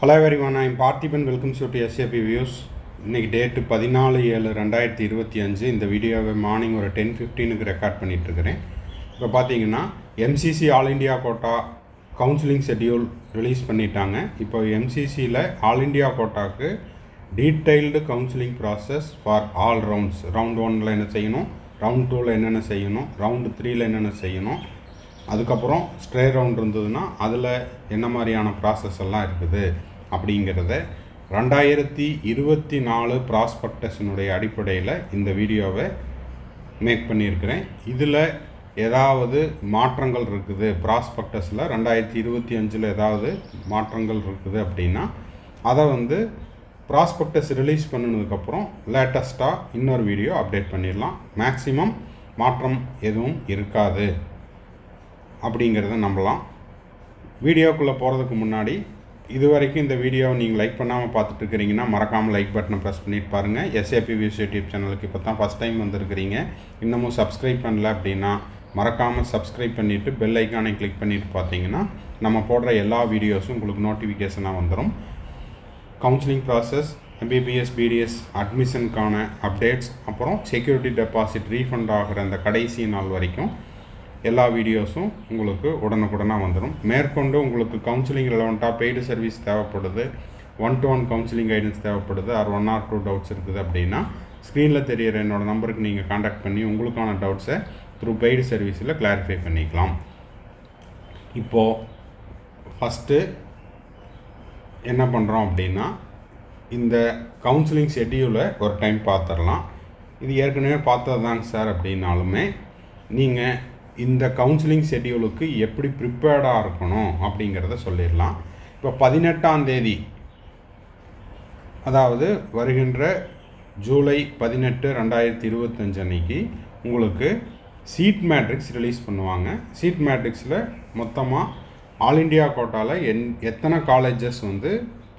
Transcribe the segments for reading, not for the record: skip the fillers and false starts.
Hello everyone, I am Parthiban. Welcome to SAP views. இன்றைக்கி date 14/7/2025. இந்த வீடியோவை மார்னிங் ஒரு 10:15 ரெக்கார்ட் பண்ணிகிட்ருக்கிறேன். இப்போ பார்த்தீங்கன்னா MCC all India quota counselling schedule release பண்ணிட்டாங்க. இப்போ எம்சிசியில் ஆல் இண்டியா கோட்டாவுக்கு detailed counselling process for all rounds. Round 1 என்ன செய்யணும், ரவுண்ட் 2 என்னென்ன செய்யணும், ரவுண்டு 3 என்னென்ன செய்யணும், அதுக்கப்புறம் ஸ்ட்ரே ரவுண்ட் இருந்ததுன்னா அதில் என்ன மாதிரியான ப்ராசஸ் எல்லாம் இருக்குது அப்படிங்கிறத 2024 ப்ராஸ்பெக்டஸினுடைய அடிப்படையில் இந்த வீடியோவை மேக் பண்ணியிருக்கிறேன். இதில் ஏதாவது மாற்றங்கள் இருக்குது, ப்ராஸ்பெக்டஸில் 2025 ஏதாவது மாற்றங்கள் இருக்குது அப்படின்னா அதை ப்ராஸ்பெக்டஸ் ரிலீஸ் பண்ணினதுக்கப்புறம் லேட்டஸ்ட்டாக இன்னொரு வீடியோ அப்டேட் பண்ணிடலாம். மேக்ஸிமம் மாற்றம் எதுவும் இருக்காது அப்படிங்கிறத நம்பலாம். வீடியோக்குள்ளே போகிறதுக்கு முன்னாடி இது வரைக்கும் இந்த வீடியோவை நீங்கள் லைக் பண்ணாமல் பார்த்துட்டு இருக்கிறீங்கன்னா மறக்காமல் லைக் பட்டனை ப்ரெஸ் பண்ணிட்டு பாருங்கள். எஸ்ஏபி வியூஸ் யூடியூப் சேனலுக்கு இப்போ தான் ஃபஸ்ட் டைம் வந்திருக்கிறீங்க, இன்னமும் சப்ஸ்கிரைப் பண்ணல அப்படின்னா மறக்காமல் சப்ஸ்கிரைப் பண்ணிவிட்டு பெல் ஐக்கானை கிளிக் பண்ணிவிட்டு பார்த்தீங்கன்னா நம்ம போடுற எல்லா வீடியோஸும் உங்களுக்கு நோட்டிஃபிகேஷனாக வந்துடும். கவுன்சிலிங் ப்ராசஸ், எம்பிபிஎஸ் பிடிஎஸ் அட்மிஷனுக்கான அப்டேட்ஸ், அப்புறம் செக்யூரிட்டி டெபாசிட் ரீஃபண்ட் ஆகிற அந்த கடைசி நாள் வரைக்கும் எல்லா வீடியோஸும் உங்களுக்கு உடனுக்குடனாக வந்துடும். மேற்கொண்டு உங்களுக்கு கவுன்சிலிங் ரெலவெண்ட்டாக பெய்டு சர்வீஸ் தேவைப்படுது, 1-to-1 கவுன்சிலிங் கைடன்ஸ் தேவைப்படுது, ஆர் 1 or 2 டவுட்ஸ் இருக்குது அப்படின்னா ஸ்க்ரீனில் தெரிகிற என்னோடய நம்பருக்கு நீங்கள் காண்டாக்ட் பண்ணி உங்களுக்கான டவுட்ஸை த்ரூ பெய்டு சர்வீஸில் கிளாரிஃபை பண்ணிக்கலாம். இப்போது ஃபஸ்ட்டு என்ன பண்ணுறோம் அப்படின்னா இந்த கவுன்சிலிங் ஷெட்யூலை ஒரு டைம் பார்த்துடலாம். இது ஏற்கனவே பார்த்தது தாங்க சார் அப்படின்னாலுமே நீங்கள் இந்த கவுன்சிலிங் ஷெட்யூலுக்கு எப்படி ப்ரிப்பேர்டாக இருக்கணும் அப்படிங்கிறத சொல்லிடலாம். இப்போ 18ஆம் தேதி, அதாவது வருகின்ற ஜூலை 18, 2025 அன்னைக்கு உங்களுக்கு சீட் மேட்ரிக்ஸ் ரிலீஸ் பண்ணுவாங்க. சீட் மேட்ரிக்ஸில் மொத்தமாக ஆல் இண்டியா கோட்டாவில் எத்தனை காலேஜஸ்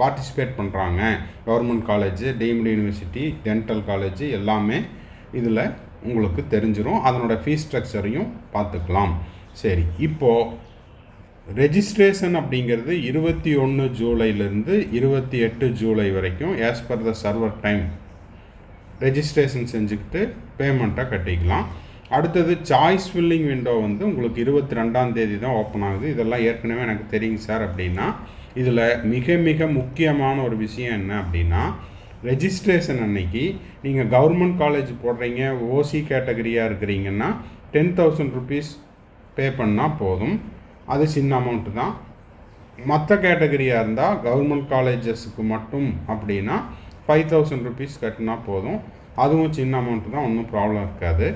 பார்ட்டிசிபேட் பண்ணுறாங்க, government college, deemed university, dental college எல்லாமே இதில் உங்களுக்கு தெரிஞ்சிடும். அதனோட ஃபீஸ் ஸ்ட்ரக்சரையும் பார்த்துக்கலாம். சரி, இப்போது ரெஜிஸ்ட்ரேஷன் அப்படிங்கிறது 21 ஜூலைலேருந்து 28 ஜூலை வரைக்கும் as per the server time registration செஞ்சுக்கிட்டு பேமெண்ட்டை கட்டிக்கலாம். அடுத்தது சாய்ஸ் ஃபில்லிங் விண்டோ உங்களுக்கு 22ஆம் தேதி தான் ஓப்பன் ஆகுது. இதெல்லாம் ஏற்கனவே எனக்கு தெரியுங்க சார் அப்படின்னா இதில் மிக மிக முக்கியமான ஒரு விஷயம் என்ன அப்படின்னா, ரெஜிஸ்ட்ரேஷன் அன்னைக்கு நீங்கள் கவர்மெண்ட் காலேஜ் போடுறீங்க, ஓசி கேட்டகரியாக இருக்கிறீங்கன்னா 10,000 rupees பே பண்ணால் போதும். அது சின்ன அமௌண்ட்டு தான். மற்ற கேட்டகரியாக இருந்தால் கவர்மெண்ட் காலேஜஸுக்கு மட்டும் அப்படின்னா 5,000 rupees கட்டினா போதும். அதுவும் சின்ன அமௌண்ட்டு தான், ஒன்றும் ப்ராப்ளம் இருக்காது.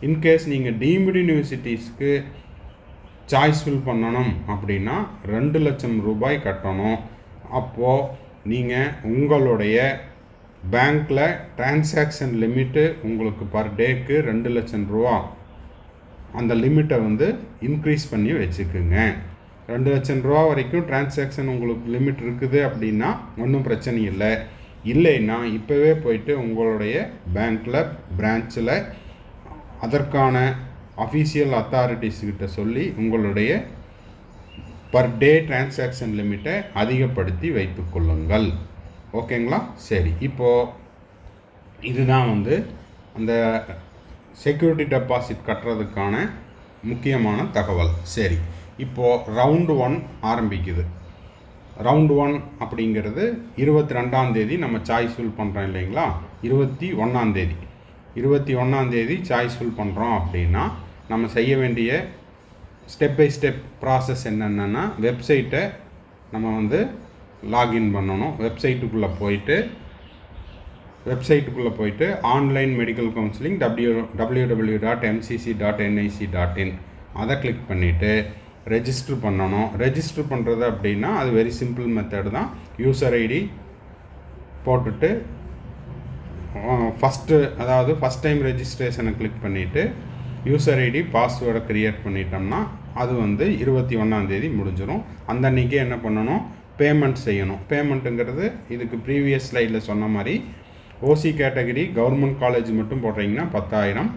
இன்கேஸ் நீங்கள் டீம்டு யூனிவர்சிட்டிஸ்க்கு சாய்ஸ் ஃபில் பண்ணணும் அப்படின்னா 2 லட்சம் ரூபாய் கட்டணும். அப்போது நீங்கள் உங்களுடைய பேங்க்கில் டிரான்சாக்ஷன் லிமிட்டு உங்களுக்கு பர் டேக்கு 2 லட்சம் ரூபா, அந்த லிமிட்டை இன்க்ரீஸ் பண்ணி வச்சுக்குங்க. 2 லட்சம் ரூபா வரைக்கும் டிரான்சாக்ஷன் உங்களுக்கு லிமிட் இருக்குது அப்படின்னா ஒன்றும் பிரச்சனை இல்லை. இல்லைன்னா இப்போவே போயிட்டு உங்களுடைய பேங்க்கில் பிரான்ச்சில் அதற்கான அஃபீஷியல் அத்தாரிட்டிஸ்கிட்ட சொல்லி உங்களுடைய பர் டே டிரான்சாக்ஷன் லிமிட்டை அதிகப்படுத்தி வைத்து கொள்ளுங்கள். ஓகேங்களா? சரி, இப்போது இதுதான் அந்த செக்யூரிட்டி டெபாசிட் கட்டுறதுக்கான முக்கியமான தகவல். சரி, இப்போது ரவுண்டு 1 ஆரம்பிக்குது. ரவுண்டு 1 அப்படிங்கிறது 22ஆம் தேதி நம்ம சாய்ஸ் ஃபில் பண்ணுறோம் இல்லைங்களா? 21ஆம் தேதி சாய்ஸ் ஃபில் பண்ணுறோம் அப்படின்னா நம்ம செய்ய வேண்டிய ஸ்டெப் பை ஸ்டெப் ப்ராசஸ் என்னென்னா, வெப்சைட்டை நம்ம லாகின் பண்ணணும். வெப்சைட்டுக்குள்ளே போயிட்டு ஆன்லைன் மெடிக்கல் கவுன்சிலிங் www.mcc.nic.in அதை கிளிக் பண்ணிவிட்டு ரெஜிஸ்டர் பண்ணணும். ரெஜிஸ்டர் பண்ணுறது அப்படின்னா அது வெரி சிம்பிள் மெத்தட் தான். யூசர் ஐடி போட்டுட்டு ஃபஸ்ட் டைம் ரெஜிஸ்ட்ரேஷனை கிளிக் பண்ணிவிட்டு யூசர் ஐடி பாஸ்வேர்டை க்ரியேட் பண்ணிட்டோம்னா அது 21ஆம் தேதி முடிஞ்சிடும். அந்த அன்றைக்கி என்ன பண்ணணும், பேமெண்ட் செய்யணும். பேமெண்ட்டுங்கிறது இதுக்கு ப்ரீவியஸ் ஸ்லைடில் சொன்ன மாதிரி ஓசி கேட்டகரி கவர்மெண்ட் காலேஜ் மட்டும் போடுறீங்கன்னா 10,000,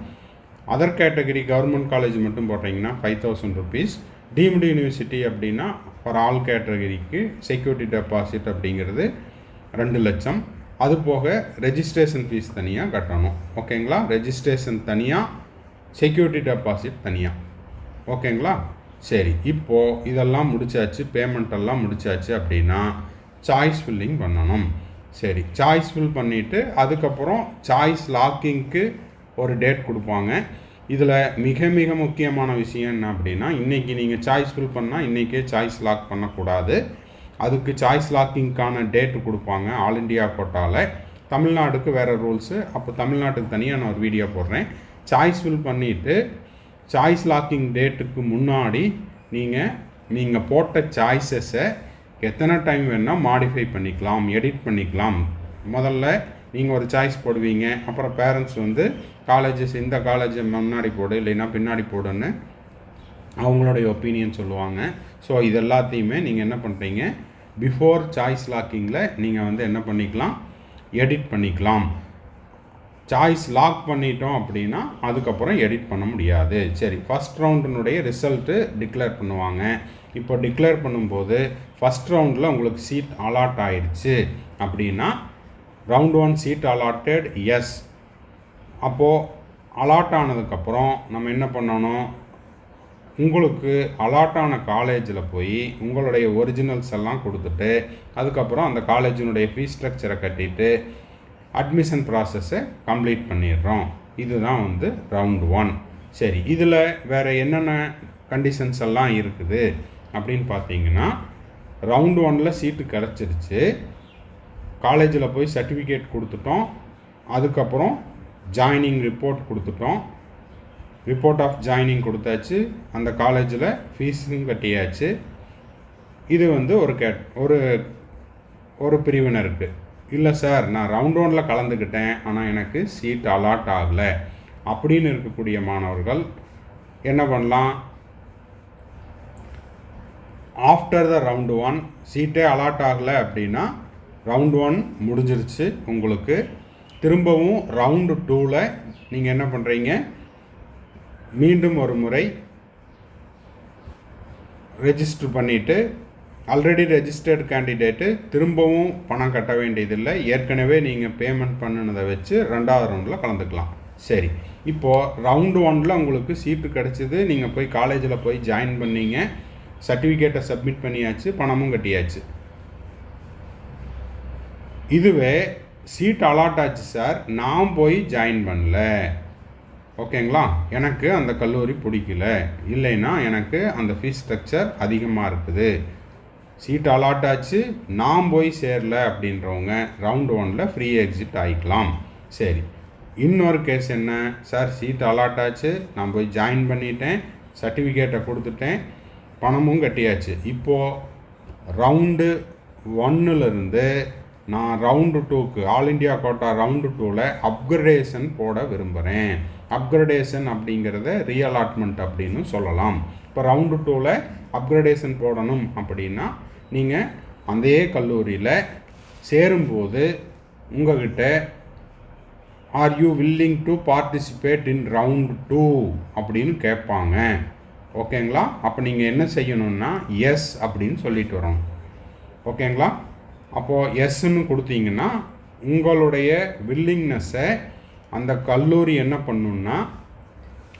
அதர் கேட்டகரி கவர்மெண்ட் காலேஜ் மட்டும் போடுறீங்கன்னா 5,000 rupees, டீம்டு யூனிவர்சிட்டி அப்படின்னா ஃபார் ஆல் கேட்டகரிக்கு செக்யூரிட்டி டெபாசிட் அப்படிங்கிறது 2 லட்சம். அது போக ரெஜிஸ்ட்ரேஷன் ஃபீஸ் தனியாக கட்டணும். ஓகேங்களா? ரெஜிஸ்ட்ரேஷன் தனியாக, செக்யூரிட்டி டெபாசிட் தனியாக. ஓகேங்களா? சரி, இப்போது இதெல்லாம் முடிச்சாச்சு, பேமெண்ட்டெல்லாம் முடிச்சாச்சு அப்படின்னா சாய்ஸ் ஃபில்லிங் பண்ணணும். சரி, சாய்ஸ் ஃபில் பண்ணிவிட்டு அதுக்கப்புறம் சாய்ஸ் லாக்கிங்க்கு ஒரு டேட் கொடுப்பாங்க. இதில் மிக மிக முக்கியமான விஷயம் என்ன அப்படின்னா, இன்றைக்கி நீங்கள் சாய்ஸ் ஃபில் பண்ணால் இன்றைக்கே சாய்ஸ் லாக் பண்ணக்கூடாது. அதுக்கு சாய்ஸ் லாக்கிங்க்கான டேட்டு கொடுப்பாங்க ஆல் இண்டியா கோட்டாவில். தமிழ்நாடுக்கு வேறு ரூல்ஸு. அப்போ தமிழ்நாட்டுக்கு தனியாக நான் ஒரு வீடியோ போடுறேன். சாய்ஸ் ஃபில் பண்ணிவிட்டு சாய்ஸ் லாக்கிங் டேட்டுக்கு முன்னாடி நீங்கள் போட்ட சாய்ஸஸை எத்தனை டைம் வேணால் மாடிஃபை பண்ணிக்கலாம், எடிட் பண்ணிக்கலாம். முதல்ல நீங்கள் ஒரு சாய்ஸ் போடுவீங்க, அப்புறம் பேரண்ட்ஸ் வந்து காலேஜஸ் இந்த காலேஜை முன்னாடி போடு இல்லைன்னா பின்னாடி போடுன்னு அவங்களுடைய ஒப்பீனியன் சொல்லுவாங்க. ஸோ இது எல்லாத்தையுமே நீங்கள் என்ன பண்ணுறீங்க, பிஃபோர் சாய்ஸ் லாக்கிங்கில் நீங்கள் வந்து என்ன பண்ணிக்கலாம், எடிட் பண்ணிக்கலாம். சாய்ஸ் லாக் பண்ணிட்டோம் அப்படின்னா அதுக்கப்புறம் எடிட் பண்ண முடியாது. சரி, ஃபஸ்ட் ரவுண்டினுடைய ரிசல்ட்டு டிக்ளேர் பண்ணுவாங்க. இப்போ டிக்ளேர் பண்ணும்போது ஃபஸ்ட் ரவுண்டில் உங்களுக்கு சீட் அலாட் ஆயிடுச்சு அப்படின்னா ரவுண்ட் 1 சீட் அலாட்டட் எஸ். அப்போது அலாட் ஆனதுக்கப்புறம் நம்ம என்ன பண்ணணும், உங்களுக்கு அலாட் ஆன காலேஜில் போய் உங்களுடைய ஒரிஜினல்ஸ் எல்லாம் கொடுத்துட்டு அதுக்கப்புறம் அந்த காலேஜினுடைய ஃபீஸ் ஸ்ட்ரக்சரை கட்டிட்டு அட்மிஷன் ப்ராசஸை கம்ப்ளீட் பண்ணிடுறோம். இதுதான் வந்து ரவுண்ட் 1. சரி, இதில் வேறு என்னென்ன கண்டிஷன்ஸ் எல்லாம் இருக்குது அப்படின்னு பார்த்தீங்கன்னா, ரவுண்ட் 1ல் சீட்டு கிடச்சிருச்சு, காலேஜில் போய் சர்டிஃபிகேட் கொடுத்துட்டோம், அதுக்கப்புறம் ஜாயினிங் ரிப்போர்ட் கொடுத்துட்டோம், ரிப்போர்ட் ஆஃப் ஜாயினிங் கொடுத்தாச்சு, அந்த காலேஜில் ஃபீஸும் கட்டியாச்சு. இது வந்து ஒரு பிரிவினருக்கு. இல்லை சார், நான் ரவுண்ட் 1ல் கலந்துக்கிட்டேன் ஆனால் எனக்கு சீட் அலாட் ஆகலை அப்படின்னு இருக்கக்கூடிய மாணவர்கள் என்ன பண்ணலாம், ஆஃப்டர் த ரவுண்டு 1 சீட்டே அலாட் ஆகலை அப்படின்னா ரவுண்ட் 1 முடிஞ்சிருச்சு உங்களுக்கு. திரும்பவும் ரவுண்டு 2ல் நீங்கள் என்ன பண்ணுறீங்க, மீண்டும் ஒரு முறை ரெஜிஸ்டர் பண்ணிவிட்டு ஆல்ரெடி ரெஜிஸ்டர்டு கேண்டிடேட்டு திரும்பவும் பணம் கட்ட வேண்டியதில்லை. ஏற்கனவே நீங்கள் பேமெண்ட் பண்ணினதை வச்சு 2வது ரவுண்டில் கலந்துக்கலாம். சரி, இப்போது ரவுண்டு 1ல் உங்களுக்கு சீட்டு கிடச்சிது, நீங்கள் போய் காலேஜில் போய் ஜாயின் பண்ணீங்க, சர்டிஃபிகேட்டை சப்மிட் பண்ணியாச்சு, பணமும் கட்டியாச்சு. இதுவே சீட் அலாட் ஆச்சு சார், நான் போய் ஜாயின் பண்ணல, ஓகேங்களா, எனக்கு அந்த கல்லூரி பிடிக்கல, இல்லைன்னா எனக்கு அந்த ஃபீஸ் ஸ்ட்ரக்சர் அதிகமாக இருக்குது, சீட் அலாட் ஆச்சு நான் போய் சேரல அப்படின்றவங்க ரவுண்டு 1ல் ஃப்ரீ எக்ஸிட் ஆகிக்கலாம். சரி, இன்னொரு கேஸ் என்ன சார், சீட் அலாட் ஆச்சு, நான் போய் ஜாயின் பண்ணிட்டேன், சர்டிஃபிகேட்டை கொடுத்துட்டேன், பணமும் கட்டியாச்சு. இப்போது ரவுண்டு 1லேருந்து நான் ரவுண்டு 2க்கு ஆல் இண்டியா கோட்டா ரவுண்டு 2ல் அப்கிரேடேஷன் போட விரும்புகிறேன். அப்கிரேடேஷன் அப்படிங்கிறத ரீஅலாட்மெண்ட் அப்படின்னு சொல்லலாம். இப்போ ரவுண்டு 2ல் அப்கிரேடேஷன் போடணும் அப்படின்னா நீங்கள் அதே கல்லூரியில் சேரும்போது உங்கள்கிட்ட are you willing to participate in round 2 அப்படின்னு கேட்பாங்க. ஓகேங்களா? அப்போ நீங்கள் என்ன செய்யணுன்னா எஸ் அப்படின்னு சொல்லிட்டு வரணும். ஓகேங்களா? அப்போது எஸ்ன்னு கொடுத்தீங்கன்னா உங்களுடைய வில்லிங்னஸை அந்த கல்லூரி என்ன பண்ணணுன்னா,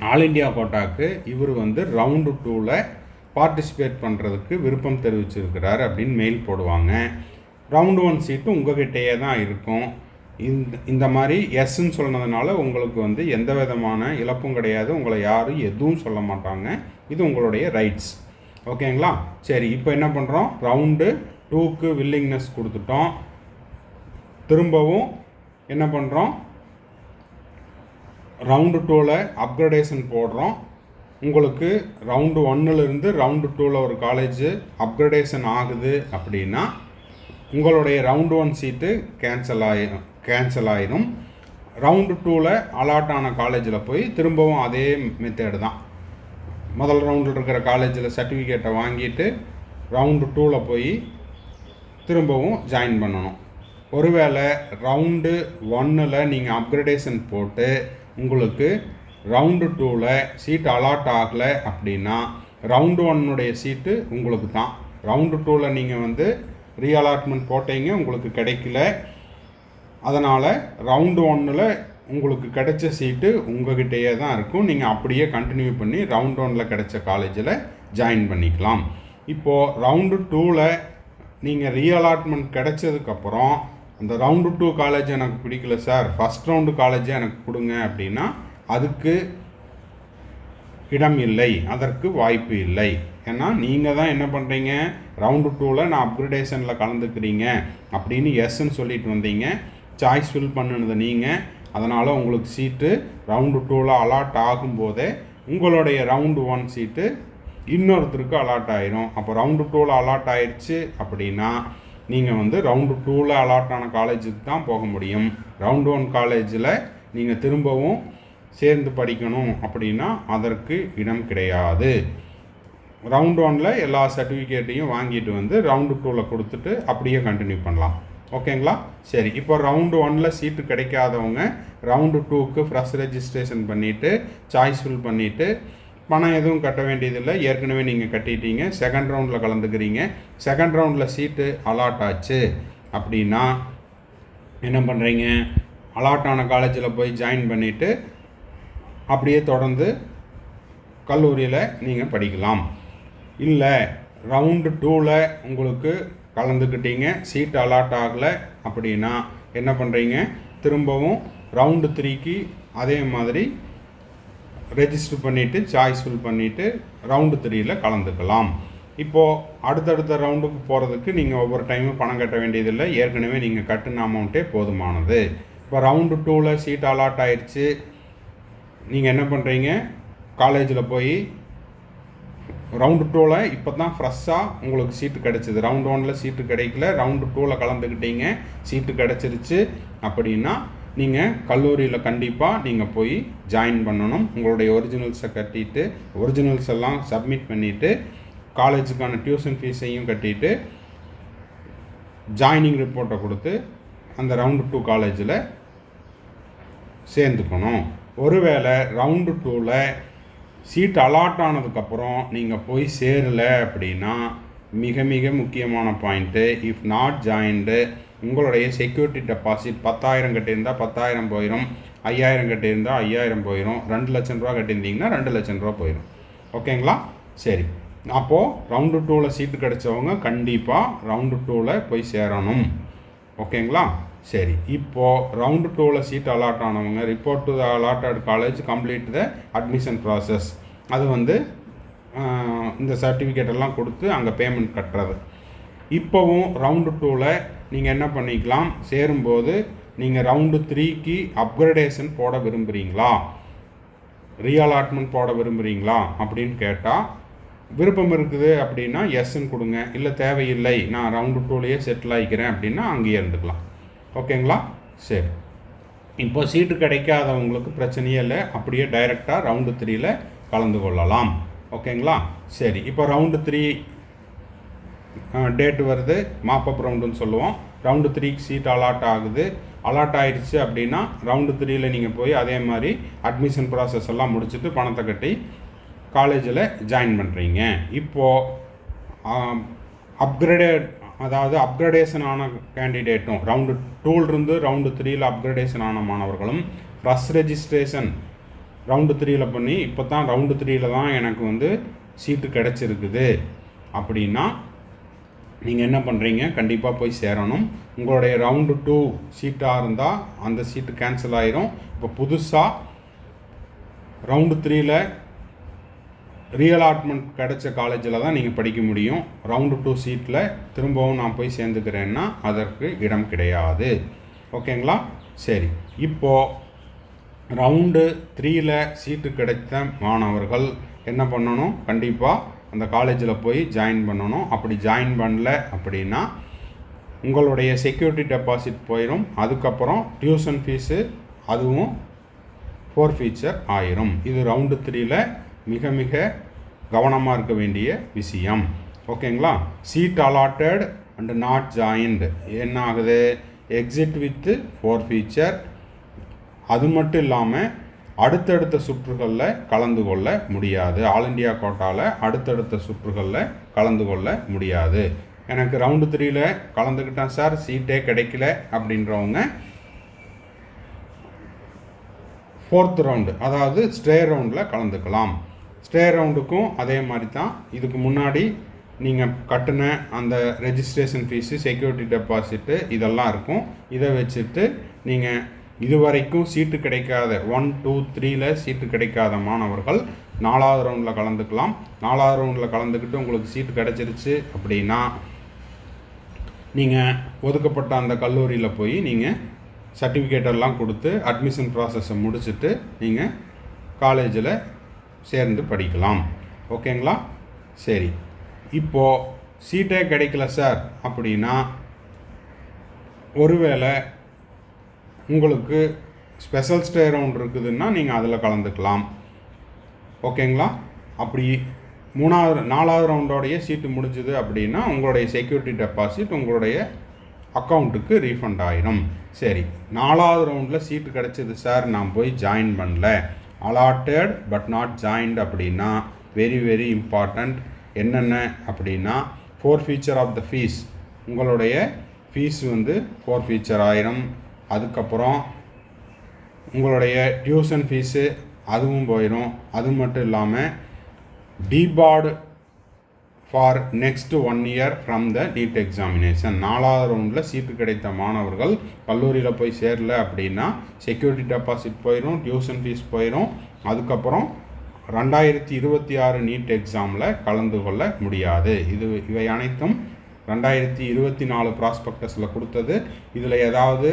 ஆல் இண்டியா கோட்டாக்கு இவர் வந்து ரவுண்டு 2ல் பார்ட்டிசிபேட் பண்ணுறதுக்கு விருப்பம் தெரிவிச்சிருக்கிறார் அப்படின்னு மெயில் போடுவாங்க. ரவுண்டு 1 சீட்டு உங்கள்கிட்டயே தான் இருக்கும். இந்த மாதிரி எஸ்ன்னு சொன்னதுனால உங்களுக்கு வந்து எந்த விதமான இழப்பும் கிடையாது, உங்களை யாரும் எதுவும் சொல்ல மாட்டாங்க, இது உங்களுடைய ரைட்ஸ். ஓகேங்களா? சரி, இப்போ என்ன பண்ணுறோம், ரவுண்டு 2க்கு வில்லிங்னஸ் கொடுத்துட்டோம், திரும்பவும் என்ன பண்ணுறோம், ரவுண்டு 2ல் அப்கிரேடேஷன் போடுறோம். உங்களுக்கு ரவுண்டு 1லேருந்து ரவுண்டு 2ல் ஒரு காலேஜ் அப்கிரேடேஷன் ஆகுது அப்படின்னா உங்களுடைய ரவுண்டு 1 சீட்டு கேன்சல் ஆயிடும். ரவுண்டு 2ல் அலாட் ஆன காலேஜில் போய் திரும்பவும் அதே மெத்தேடு தான். முதல் ரவுண்டில் இருக்கிற காலேஜில் சர்டிஃபிகேட்டை வாங்கிட்டு ரவுண்டு 2ல் போய் திரும்பவும் ஜாயின் பண்ணணும். ஒருவேளை ரவுண்டு 1ல் நீங்கள் அப்கிரேடேஷன் போட்டு உங்களுக்கு ரவுண்டு 2ல் சீட் அலாட் ஆகலை அப்படின்னா ரவுண்டு 1 சீட்டு உங்களுக்கு தான். ரவுண்டு 2ல் நீங்கள் வந்து ரீஅலாட்மெண்ட் போட்டீங்க, உங்களுக்கு கிடைக்கல. அதனால் ரவுண்டு 1ல் உங்களுக்கு கிடைச்ச சீட்டு உங்கள்கிட்டயே தான் இருக்கும். நீங்கள் அப்படியே கண்டினியூ பண்ணி ரவுண்ட் 1ல் கிடைச்ச காலேஜில் ஜாயின் பண்ணிக்கலாம். இப்போது ரவுண்டு 2ல் நீங்கள் ரீஅலாட்மெண்ட் கிடைச்சதுக்கப்புறம் அந்த ரவுண்டு 2 காலேஜ் எனக்கு பிடிக்கல சார், ஃபஸ்ட் ரவுண்டு காலேஜை எனக்கு கொடுங்க அப்படின்னா அதுக்கு இடம் இல்லை, அதற்கு வாய்ப்பு இல்லை. ஏன்னா நீங்கள் தான் என்ன பண்ணுறீங்க, ரவுண்டு 2ல் நான் அப்கிரேடேஷனில் கலந்துக்கிறீங்க அப்படின்னு எஸ்ன்னு சொல்லிட்டு வந்தீங்க. சாய்ஸ் ஃபில் பண்ணுனது நீங்கள். அதனால் உங்களுக்கு சீட்டு ரவுண்டு 2ல் அலாட் ஆகும்போதே உங்களுடைய ரவுண்டு 1 சீட்டு இன்னொருத்தருக்கு அலாட் ஆயிரும். அப்போ ரவுண்டு 2ல் அலாட் ஆயிடுச்சு அப்படின்னா நீங்கள் வந்து ரவுண்டு 2ல் அலாட் ஆன காலேஜுக்கு தான் போக முடியும். ரவுண்டு 1 காலேஜில் நீங்கள் திரும்பவும் சேர்ந்து படிக்கணும் அப்படின்னா அதற்கு இடம் கிடையாது. ரவுண்டு 1ல் எல்லா சர்டிஃபிகேட்டையும் வாங்கிட்டு வந்து ரவுண்டு 2ல் கொடுத்துட்டு அப்படியே கண்டினியூ பண்ணலாம். ஓகேங்களா? சரி, இப்போ ரவுண்டு 1ல் சீட்டு கிடைக்காதவங்க ரவுண்டு 2க்கு ஃப்ரெஷ் ரெஜிஸ்ட்ரேஷன் பண்ணிவிட்டு சாய்ஸ் ஃபில் பண்ணிவிட்டு பணம் எதுவும் கட்ட வேண்டியதில்லை, ஏற்கனவே நீங்கள் கட்டிட்டீங்க. செகண்ட் ரவுண்டில் கலந்துக்கிறீங்க. செகண்ட் ரவுண்டில் சீட்டு அலாட் ஆச்சு அப்படின்னா என்ன பண்ணுறீங்க, அலாட் ஆன காலேஜில் போய் ஜாயின் பண்ணிவிட்டு அப்படியே தொடர்ந்து கல்லூரியில் நீங்கள் படிக்கலாம். இல்லை ரவுண்டு 2ல் உங்களுக்கு கலந்துக்கிட்டீங்க, சீட் அலாட் ஆகலை அப்படின்னா என்ன பண்ணுறீங்க, திரும்பவும் ரவுண்டு 3க்கு அதே மாதிரி ரெஜிஸ்டர் பண்ணிவிட்டு சாய்ஸ் ஃபில் பண்ணிவிட்டு ரவுண்டு 3ல் கலந்துக்கலாம். இப்போது அடுத்தடுத்த ரவுண்டுக்கு போகிறதுக்கு நீங்கள் ஒவ்வொரு டைமும் பணம் கட்ட வேண்டியதில்லை, ஏற்கனவே நீங்கள் கட்டின அமௌண்ட்டே போதுமானது. இப்போ ரவுண்டு 2ல் சீட் அலாட் ஆயிடுச்சு, நீங்கள் என்ன பண்ணுறீங்க, காலேஜில் போய் ரவுண்டு 2ல் இப்போ தான் ஃப்ரெஷ்ஷாக உங்களுக்கு சீட்டு கிடச்சிது. ரவுண்டு 1ல் சீட்டு கிடைக்கல, ரவுண்டு 2ல் கலந்துக்கிட்டீங்க, சீட்டு கிடச்சிருச்சு அப்படின்னா நீங்கள் கல்லூரியில் கண்டிப்பாக நீங்கள் போய் ஜாயின் பண்ணணும். உங்களுடைய ஒரிஜினல்ஸை கட்டிட்டு ஒரிஜினல்ஸ் எல்லாம் சப்மிட் பண்ணிவிட்டு காலேஜுக்கான டியூஷன் ஃபீஸையும் கட்டிட்டு ஜாயினிங் ரிப்போர்ட்டை கொடுத்து அந்த ரவுண்டு 2 காலேஜில் சேர்ந்துக்கணும். ஒருவேளை ரவுண்டு 2ல் சீட் அலாட் ஆனதுக்கப்புறம் நீங்கள் போய் சேரலை அப்படின்னா மிக மிக முக்கியமான பாயிண்ட்டு, இஃப் நாட் ஜாயின்டு உங்களுடைய செக்யூரிட்டி டெபாசிட் 10,000 கட்டியிருந்தால் 10,000 போயிடும், 5,000 கட்டியிருந்தால் 5,000 போயிடும், 2 லட்சம் ரூபா கட்டியிருந்தீங்கன்னா 2 லட்சம் ரூபா போயிடும். ஓகேங்களா? சரி, அப்போது ரவுண்டு 2ல் சீட்டு கிடைச்சவங்க கண்டிப்பாக ரவுண்டு 2ல் போய் சேரணும். ஓகேங்களா? சரி, இப்போது ரவுண்டு 2ல் சீட் அலாட் ஆனவங்க report to the allotted college complete the admission process. அது வந்து இந்த சர்டிஃபிகேட்டெல்லாம் கொடுத்து அங்கே பேமெண்ட் கட்டுறது. இப்போவும் ரவுண்டு 2ல் நீங்கள் என்ன பண்ணிக்கலாம், சேரும்போது நீங்கள் ரவுண்டு 3க்கு அப்கிரேடேஷன் போட விரும்புகிறீங்களா, ரீஅலாட்மெண்ட் போட விரும்புகிறீங்களா அப்படின்னு கேட்டால் விருப்பம் இருக்குது அப்படின்னா எஸ்ன்னு கொடுங்க. இல்லை தேவையில்லை, நான் ரவுண்டு 2லேயே செட்டில் ஆகிக்கிறேன் அப்படின்னா அங்கேயே இருந்துக்கலாம். ஓகேங்களா? சரி, இப்போ சீட்டு கிடைக்காதவங்களுக்கு பிரச்சனையே இல்லை, அப்படியே டைரெக்டாக ரவுண்டு 3ல் கலந்து கொள்ளலாம். ஓகேங்களா? சரி, இப்போ ரவுண்டு 3 டேட்டு வருது, மாப்பப் ரவுண்டுன்னு சொல்லுவோம். ரவுண்டு 3க்கு சீட் அலாட் ஆகுது. அலாட் ஆகிடுச்சு அப்படின்னா ரவுண்டு 3ல் நீங்கள் போய் அதே மாதிரி அட்மிஷன் ப்ராசஸ் எல்லாம் முடிச்சுட்டு பணத்தை கட்டி காலேஜில் ஜாயின் பண்ணுறீங்க. இப்போது அப்கிரேடட் அதாவது அப்கிரேடேஷன் ஆன கேண்டிடேட்டும் ரவுண்டு 2லிருந்து ரவுண்டு 3ல் அப்கிரேடேஷன் ஆன மாணவர்களும் ஃப்ரெஷ் ரெஜிஸ்ட்ரேஷன் ரவுண்டு 3ல் பண்ணி இப்போ தான் ரவுண்டு 3ல் தான் எனக்கு வந்து சீட்டு கிடச்சிருக்குது அப்படின்னா நீங்கள் என்ன பண்ணுறீங்க, கண்டிப்பாக போய் சேரணும். உங்களுடைய ரவுண்டு 2 சீட்டாக இருந்தால் அந்த சீட்டு கேன்சல் ஆயிரும். இப்போ புதுசாக ரவுண்டு 3ல் ரீஅலாட்மெண்ட் கிடைச்ச காலேஜில் தான் நீங்கள் படிக்க முடியும். ரவுண்டு 2 சீட்டில் திரும்பவும் நான் போய் சேர்ந்துக்கிறேன்னா அதற்கு இடம் கிடையாது. ஓகேங்களா? சரி, இப்போது ரவுண்டு 3ல் சீட்டு கிடைத்த மாணவர்கள் என்ன பண்ணணும், கண்டிப்பாக அந்த காலேஜில் போய் ஜாயின் பண்ணணும். அப்படி ஜாயின் பண்ணல அப்படின்னா உங்களுடைய செக்யூரிட்டி டெபாசிட் போயிடும். அதுக்கப்புறம் டியூஷன் ஃபீஸு அதுவும் ஃபோர்ஃபீச்சர் ஆயிரும். இது ரவுண்டு 3ல் மிக மிக கவனமாக இருக்க வேண்டிய விஷயம். ஓகேங்களா? Seat allotted and not joined என்ன ஆகுது, எக்ஸிட் வித் ஃபோர்ஃபீச்சர். அது மட்டும் இல்லாமல் அடுத்தடுத்த சுற்றுகளில் கலந்து கொள்ள முடியாது. ஆல் இண்டியா கோட்டாவில் அடுத்தடுத்த சுற்றுகளில் கலந்து கொள்ள முடியாது. எனக்கு ரவுண்டு 3ல் கலந்துக்கிட்டேன் சார், சீட்டே கிடைக்கல அப்படின்றவங்க 4th ரவுண்டு, அதாவது ஸ்டே ரவுண்டில் கலந்துக்கலாம். ஸ்டே ரவுண்டுக்கும் அதே மாதிரி தான். இதுக்கு முன்னாடி நீங்கள் கட்டின அந்த ரெஜிஸ்ட்ரேஷன் ஃபீஸு, செக்யூரிட்டி டெபாசிட்டு இதெல்லாம் இருக்கும். இதை வச்சுட்டு நீங்கள் இதுவரைக்கும் சீட்டு கிடைக்காத 1, 2, 3ல் சீட்டு கிடைக்காத மாணவர்கள் 4வது ரவுண்டில் கலந்துக்கலாம். 4வது ரவுண்டில் கலந்துக்கிட்டு உங்களுக்கு சீட்டு கிடச்சிருச்சு அப்படின்னா நீங்கள் ஒதுக்கப்பட்ட அந்த கல்லூரியில் போய் நீங்கள் சர்டிஃபிகேட்டெல்லாம் கொடுத்து அட்மிஷன் ப்ராசஸை முடிச்சுட்டு நீங்கள் காலேஜில் சேர்ந்து படிக்கலாம். ஓகேங்களா? சரி, இப்போது சீட்டே கிடைக்கல சார் அப்படின்னா ஒருவேளை உங்களுக்கு ஸ்பெஷல் ஸ்டே ரவுண்ட் இருக்குதுன்னா நீங்கள் அதில் கலந்துக்கலாம். ஓகேங்களா? அப்படி 4வது ரவுண்டோடைய சீட்டு முடிஞ்சுது அப்படின்னா உங்களுடைய செக்யூரிட்டி டெபாசிட் உங்களுடைய அக்கௌண்ட்டுக்கு ரீஃபண்ட் ஆகிடும். சரி, 4வது ரவுண்டில் சீட்டு கிடச்சிது சார், நான் போய் ஜாயின் பண்ணல, அலாட்டட் பட் நாட் ஜாயின்ட் அப்படின்னா வெரி வெரி இம்பார்ட்டண்ட். என்னென்ன அப்படின்னா ஃபோர்ஃபீச்சர் ஆஃப் த ஃபீஸ், உங்களுடைய ஃபீஸ் வந்து ஃபோர்ஃபீச்சர் ஆயிரும். அதுக்கப்புறம் உங்களுடைய டியூஷன் ஃபீஸு அதுவும் போயிடும். அது மட்டும் இல்லாமல் debarred for next 1 year from the NEET examination. 4வது ரவுண்டில் சீட்டு கிடைத்த மாணவர்கள் கல்லூரியில் போய் சேரல அப்படின்னா செக்யூரிட்டி டெபாசிட் போயிடும், டியூஷன் ஃபீஸ் போயிடும். அதுக்கப்புறம் 2026 நீட் எக்ஸாமில் கலந்து கொள்ள முடியாது. இவை அனைத்தும் 2024 ப்ராஸ்பெக்டஸில் கொடுத்தது. இதில் ஏதாவது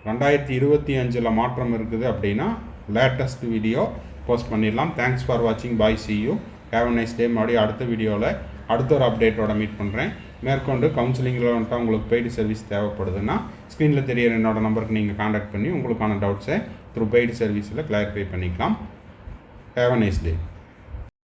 2025 மாற்றம் இருக்குது அப்படின்னா லேட்டஸ்ட் வீடியோ போஸ்ட் பண்ணிடலாம். தேங்க்ஸ் ஃபார் வாட்சிங். பாய், see you. Have a nice day. மறுபடியும் அடுத்த வீடியோவில் அடுத்த ஒரு அப்டேட்டோட மீட் பண்ணுறேன். மேற்கொண்டு கவுன்சிலிங்கில் வந்துட்டு உங்களுக்கு பெய்டு சர்வீஸ் தேவைப்படுதுன்னா ஸ்க்ரீனில் தெரியிற என்னோடய நம்பருக்கு நீங்கள் காண்டாக்ட் பண்ணி உங்களுக்கான டவுட்ஸை த்ரூ பெய்டு சர்வீஸில் கிளாரிஃபை பண்ணிக்கலாம். Have a nice day.